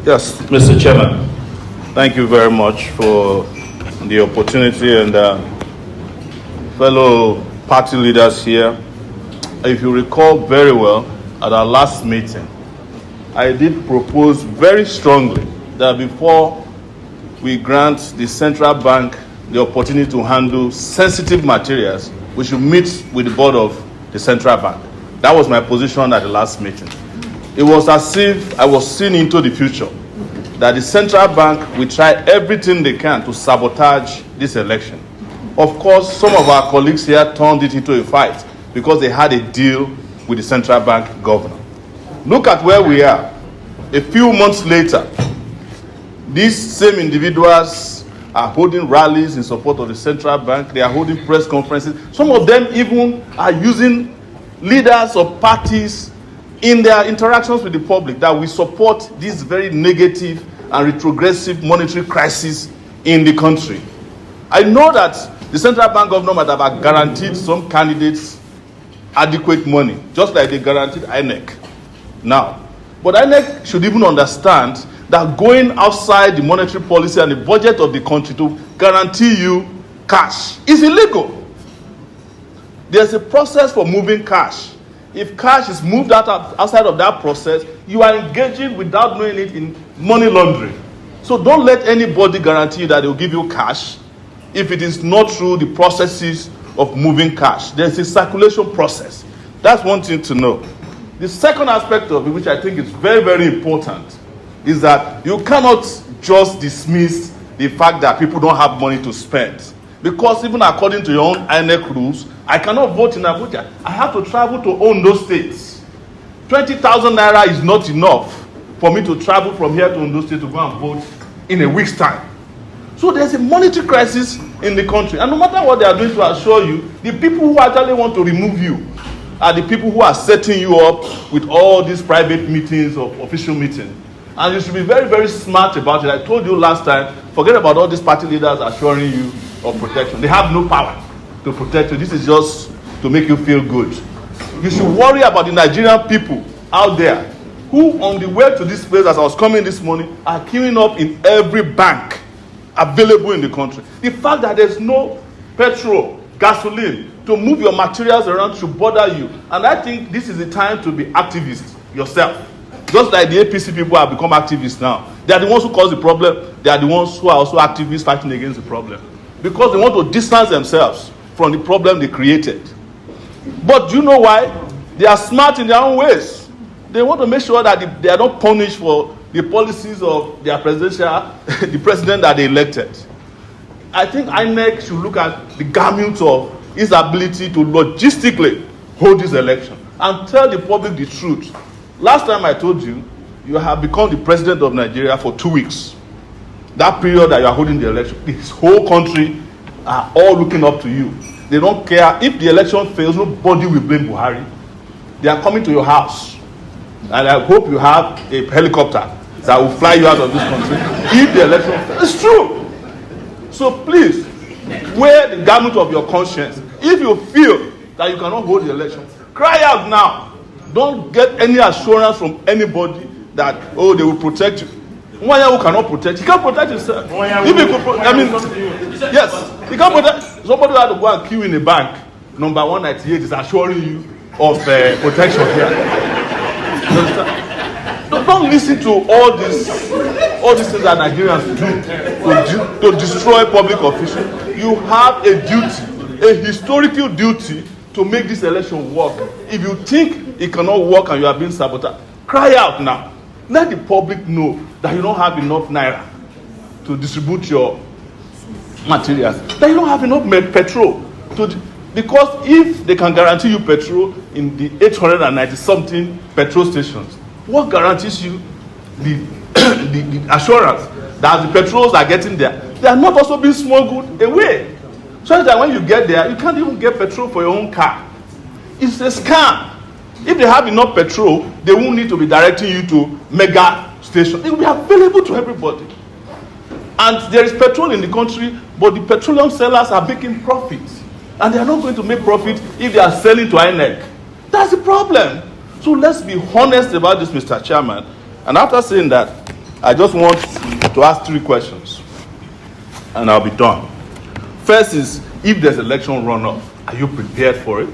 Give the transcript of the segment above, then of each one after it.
Yes, Mr. Chairman, thank you very much for the opportunity, and fellow party leaders here. If you recall very well, at our last meeting, I did propose very strongly that before we grant the central bank the opportunity to handle sensitive materials, we should meet with the board of the central bank. That was my position at the last meeting. It was as if I was seeing into the future that the central bank will try everything they can to sabotage this election. Of course, some of our colleagues here turned it into a fight because they had a deal with the central bank governor. Look at where we are. A few months later, these same individuals are holding rallies in support of the central bank. They are holding press conferences. Some of them even are using leaders of parties in their interactions with the public that we support this very negative and retrogressive monetary crisis in the country. I know that the central bank governor might have guaranteed some candidates adequate money, just like they guaranteed INEC now. But INEC should even understand that going outside the monetary policy and the budget of the country to guarantee you cash is illegal. There's a process for moving cash. If cash is moved outside of that process, you are engaging without knowing it in money laundering. So don't let anybody guarantee you that they will give you cash if it is not through the processes of moving cash. There's a circulation process. That's one thing to know. The second aspect of it, which I think is very, very important, is that you cannot just dismiss the fact that people don't have money to spend. Because even according to your own INEC rules, I cannot vote in Abuja. I have to travel to Ondo State. 20,000 naira is not enough for me to travel from here to Ondo State to go and vote in a week's time. So there's a monetary crisis in the country. And no matter what they are doing to assure you, the people who actually want to remove you are the people who are setting you up with all these private meetings or official meetings. And you should be very, very smart about it. I told you last time, forget about all these party leaders assuring you of protection. They have no power to protect you. This is just to make you feel good. You should worry about the Nigerian people out there who, on the way to this place, as I was coming this morning, are queuing up in every bank available in the country. The fact that there's no petrol, gasoline, to move your materials around should bother you. And I think this is the time to be activist yourself. Just like the APC people have become activists now. They are the ones who cause the problem. They are the ones who are also activists fighting against the problem. Because they want to distance themselves from the problem they created. But do you know why? They are smart in their own ways. They want to make sure that they are not punished for the policies of their the president that they elected. I think INEC should look at the gamut of his ability to logistically hold this election and tell the public the truth. Last time I told you, you have become the president of Nigeria for 2 weeks. That period that you are holding the election, this whole country are all looking up to you. They don't care. If the election fails, nobody will blame Buhari. They are coming to your house. And I hope you have a helicopter that will fly you out of this country if the election fails. It's true. So please, wear the garment of your conscience. If you feel that you cannot hold the election, cry out now. Don't get any assurance from anybody that, oh, they will protect you. One who cannot protect, he can't protect himself. If he could, yes, he can't protect. Somebody who had to go and queue in a bank, number 198 is assuring you of protection here. Don't listen to all these things that Nigerians do to destroy public officials. You have a duty, a historical duty, to make this election work. If you think it cannot work and you are being sabotaged, cry out now. Let the public know that you don't have enough naira to distribute your materials, that you don't have enough petrol. Because if they can guarantee you petrol in the 890-something petrol stations, what guarantees you the assurance that the petrols are getting there? They are not also being smuggled away. So that when you get there, you can't even get petrol for your own car. It's a scam. If they have enough petrol, they won't need to be directing you to mega stations. It will be available to everybody. And there is petrol in the country, but the petroleum sellers are making profits. And they are not going to make profit if they are selling to INEC. That's the problem. So let's be honest about this, Mr. Chairman. And after saying that, I just want to ask 3 questions, and I'll be done. First is, if there's election runoff, are you prepared for it?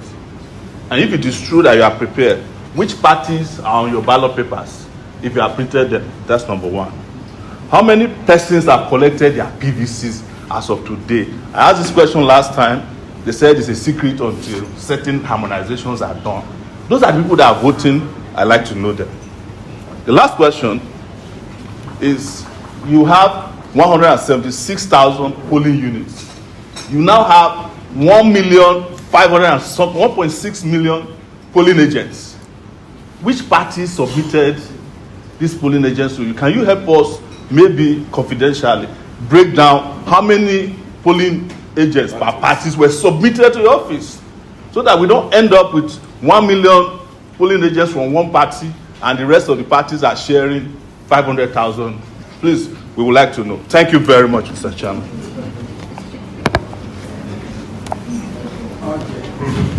And if it is true that you are prepared, which parties are on your ballot papers? If you have printed them, that's number 1. How many persons have collected their PVCs as of today? I asked this question last time. They said it's a secret until certain harmonizations are done. Those are the people that are voting. I'd like to know them. The last question is, you have 176,000 polling units. You now have 1.6 million polling agents. Which parties submitted these polling agents to you? Can you help us, maybe confidentially, break down how many polling agents per parties were submitted to the office, so that we don't end up with 1 million polling agents from one party and the rest of the parties are sharing 500,000? Please, we would like to know. Thank you very much, Mr. Chairman. Okay.